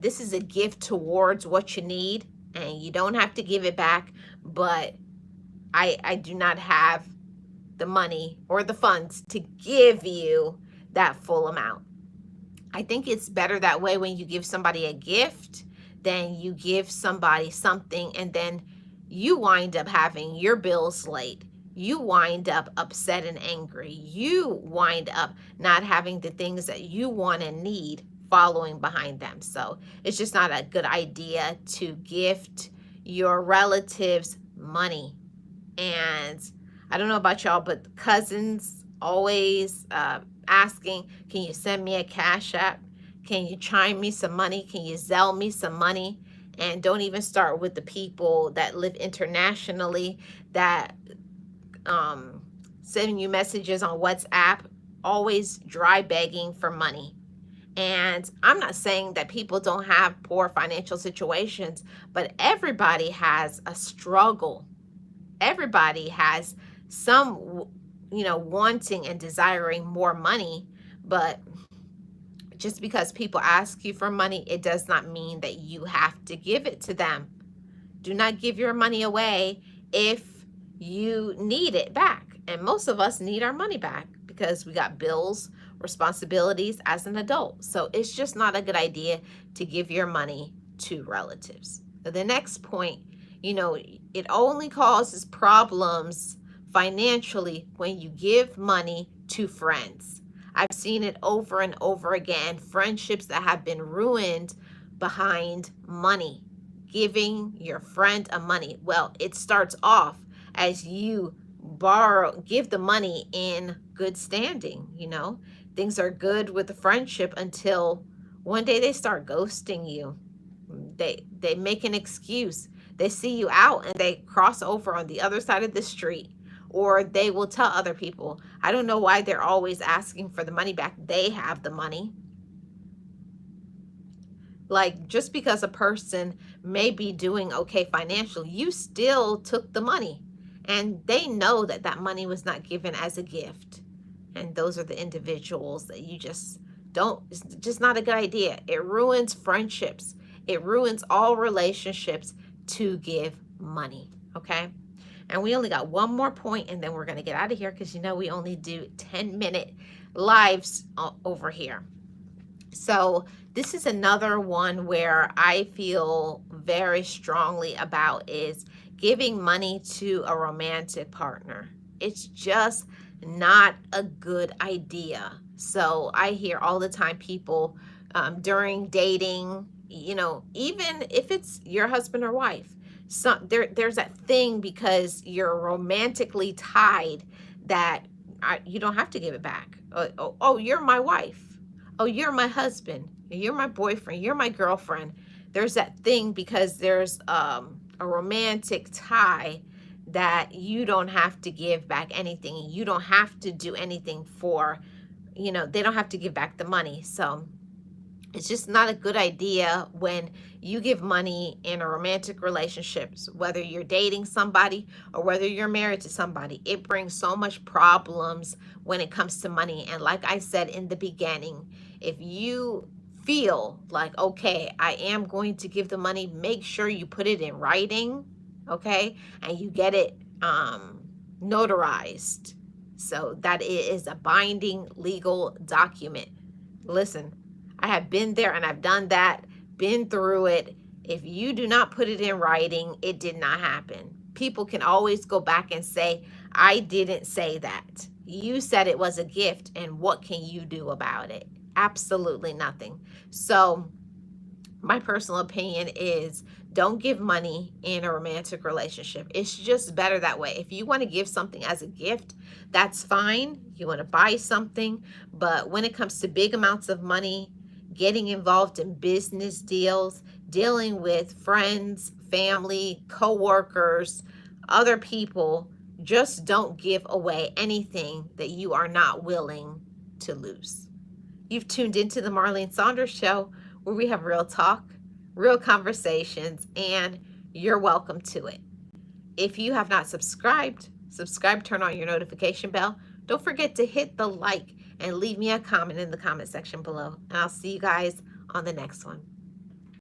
this is a gift towards what you need, and you don't have to give it back, but I do not have the money or the funds to give you that full amount. I think it's better that way when you give somebody a gift than you give somebody something and then you wind up having your bills late. You wind up upset and angry. You wind up not having the things that you want and need following behind them. So it's just not a good idea to gift your relatives money. And I don't know about y'all, but cousins always asking, can you send me a Cash App? Can you chime me some money? Can you Zelle me some money? And don't even start with the people that live internationally that send you messages on WhatsApp, always dry begging for money. And I'm not saying that people don't have poor financial situations, but everybody has a struggle. Everybody has some, wanting and desiring more money, but just because people ask you for money, it does not mean that you have to give it to them. Do not give your money away if you need it back. And most of us need our money back because we got bills, responsibilities as an adult. So it's just not a good idea to give your money to relatives. The next point, it only causes problems financially when you give money to friends. I've seen it over and over again. Friendships that have been ruined behind money. Giving your friend a money. Well, it starts off as you give the money in good standing. Things are good with the friendship until one day they start ghosting you. They make an excuse. They see you out and they cross over on the other side of the street, or they will tell other people. I don't know why they're always asking for the money back. They have the money. Like, just because a person may be doing okay financially, you still took the money, and they know that that money was not given as a gift. And those are the individuals that you just don't, it's just not a good idea. It ruins friendships. It ruins all relationships to give money. Okay. And we only got one more point and then we're going to get out of here because we only do 10-minute lives over here. So this is another one where I feel very strongly about is giving money to a romantic partner. It's just not a good idea. So I hear all the time people during dating, even if it's your husband or wife, there's that thing because you're romantically tied that you don't have to give it back. Oh, you're my wife. Oh, you're my husband. You're my boyfriend. You're my girlfriend. There's that thing because there's a romantic tie that you don't have to give back anything. You don't have to do anything for, they don't have to give back the money. So it's just not a good idea when you give money in a romantic relationship, whether you're dating somebody or whether you're married to somebody. It brings so much problems when it comes to money. And like I said in the beginning, if you feel like, okay, I am going to give the money, make sure you put it in writing, okay? And you get it notarized so that it is a binding legal document. Listen, I have been there and I've done that, been through it. If you do not put it in writing, it did not happen. People can always go back and say, I didn't say that. You said it was a gift, and what can you do about it? Absolutely nothing. So my personal opinion is don't give money in a romantic relationship. It's just better that way. If you want to give something as a gift, that's fine. You want to buy something, but when it comes to big amounts of money, getting involved in business deals, dealing with friends, family, co-workers, other people, just don't give away anything that you are not willing to lose. You've tuned into the Marlene Saunders Show, where we have real talk, real conversations, and you're welcome to it. If you have not subscribed, turn on your notification bell. Don't forget to hit the like and leave me a comment in the comment section below. And I'll see you guys on the next one.